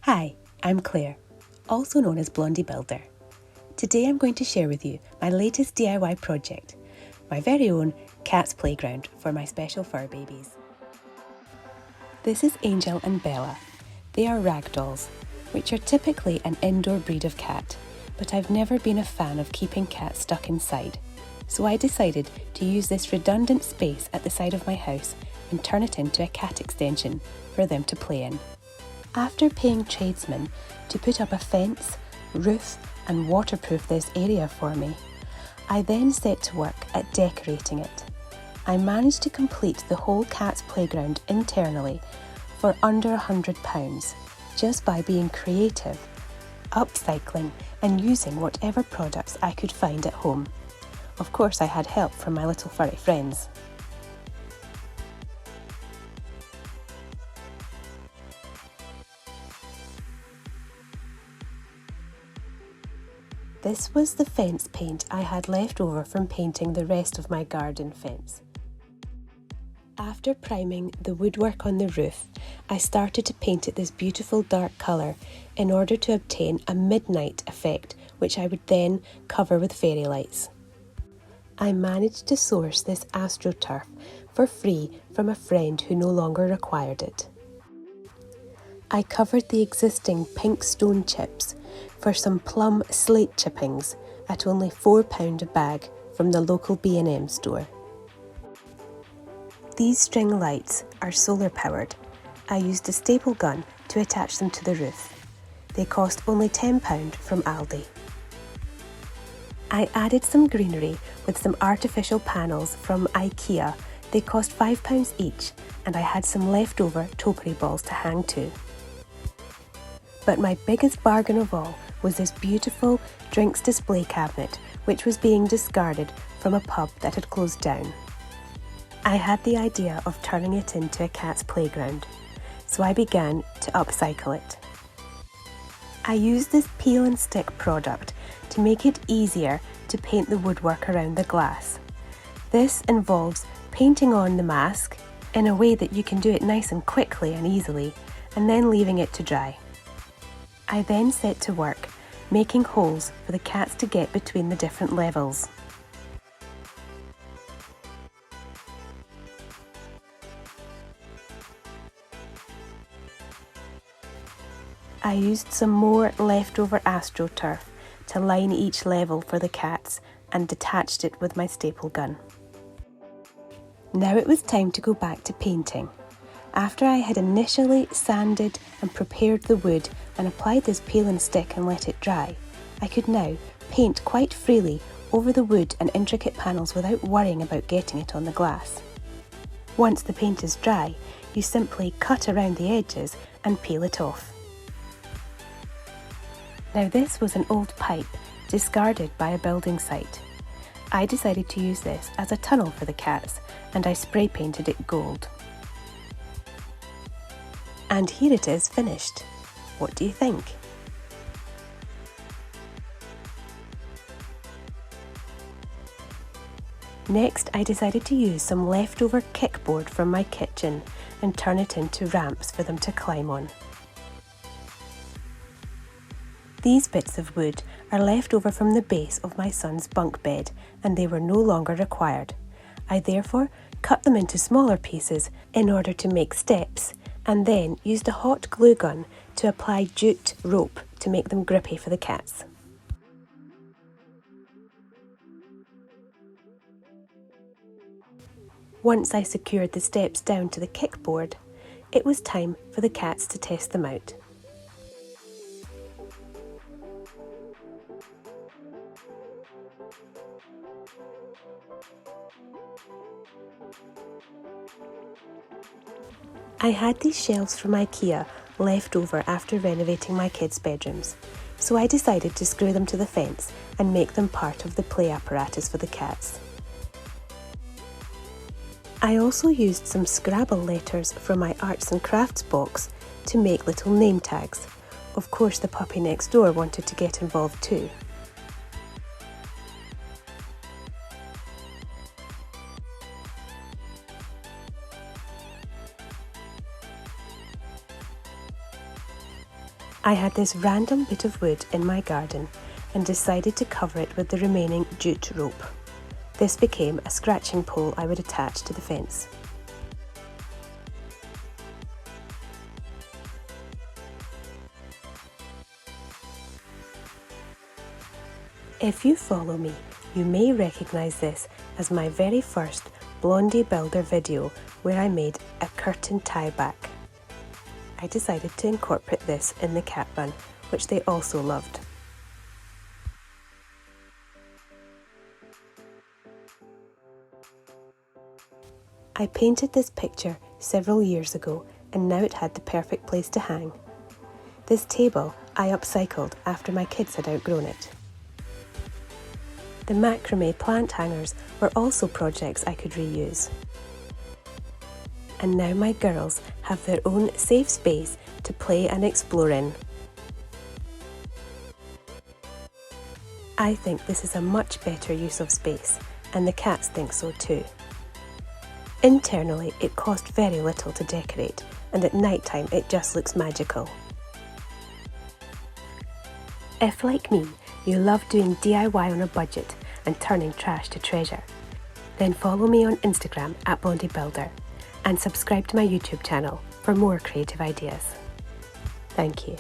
Hi, I'm Claire, also known as Blondie Builder. Today I'm going to share with you my latest DIY project, my very own cat's playground for my special fur babies. This is Angel and Bella. They are ragdolls, which are typically an indoor breed of cat, but I've never been a fan of keeping cats stuck inside. So I decided to use this redundant space at the side of my house and turn it into a cat extension for them to play in. After paying tradesmen to put up a fence, roof and waterproof this area for me, I then set to work at decorating it. I managed to complete the whole cat's playground internally for under £100 just by being creative, upcycling and using whatever products I could find at home. Of course, I had help from my little furry friends. This was the fence paint I had left over from painting the rest of my garden fence. After priming the woodwork on the roof, I started to paint it this beautiful dark colour in order to obtain a midnight effect, which I would then cover with fairy lights. I managed to source this AstroTurf for free from a friend who no longer required it. I covered the existing pink stone chips for some plum slate chippings at only £4 a bag from the local B&M store. These string lights are solar powered. I used a staple gun to attach them to the roof. They cost only £10 from Aldi. I added some greenery with some artificial panels from IKEA. They cost £5 each and I had some leftover topiary balls to hang too. But my biggest bargain of all was this beautiful drinks display cabinet, which was being discarded from a pub that had closed down. I had the idea of turning it into a cat's playground, so I began to upcycle it. I used this peel and stick product to make it easier to paint the woodwork around the glass. This involves painting on the mask in a way that you can do it nice and quickly and easily, and then leaving it to dry. I then set to work making holes for the cats to get between the different levels. I used some more leftover AstroTurf to line each level for the cats and detached it with my staple gun. Now it was time to go back to painting. After I had initially sanded and prepared the wood and applied this peel and stick and let it dry, I could now paint quite freely over the wood and intricate panels without worrying about getting it on the glass. Once the paint is dry, you simply cut around the edges and peel it off. Now this was an old pipe discarded by a building site. I decided to use this as a tunnel for the cats and I spray painted it gold. And here it is finished. What do you think? Next, I decided to use some leftover kickboard from my kitchen and turn it into ramps for them to climb on. These bits of wood are left over from the base of my son's bunk bed and they were no longer required. I therefore cut them into smaller pieces in order to make steps and then used a hot glue gun to apply jute rope to make them grippy for the cats. Once I secured the steps down to the kickboard, it was time for the cats to test them out. I had these shelves from IKEA left over after renovating my kids' bedrooms, so I decided to screw them to the fence and make them part of the play apparatus for the cats. I also used some Scrabble letters from my arts and crafts box to make little name tags. Of course, the puppy next door wanted to get involved too. I had this random bit of wood in my garden and decided to cover it with the remaining jute rope. This became a scratching pole I would attach to the fence. If you follow me, you may recognise this as my very first Blondie Builder video where I made a curtain tie back. I decided to incorporate this in the cat bun, which they also loved. I painted this picture several years ago and now it had the perfect place to hang. This table I upcycled after my kids had outgrown it. The macrame plant hangers were also projects I could reuse. And now my girls have their own safe space to play and explore in. I think this is a much better use of space, and the cats think so too. Internally, it cost very little to decorate, and at night time it just looks magical. If, like me, you love doing DIY on a budget and turning trash to treasure, then follow me on Instagram at Blondie Builder and subscribe to my YouTube channel for more creative ideas. Thank you.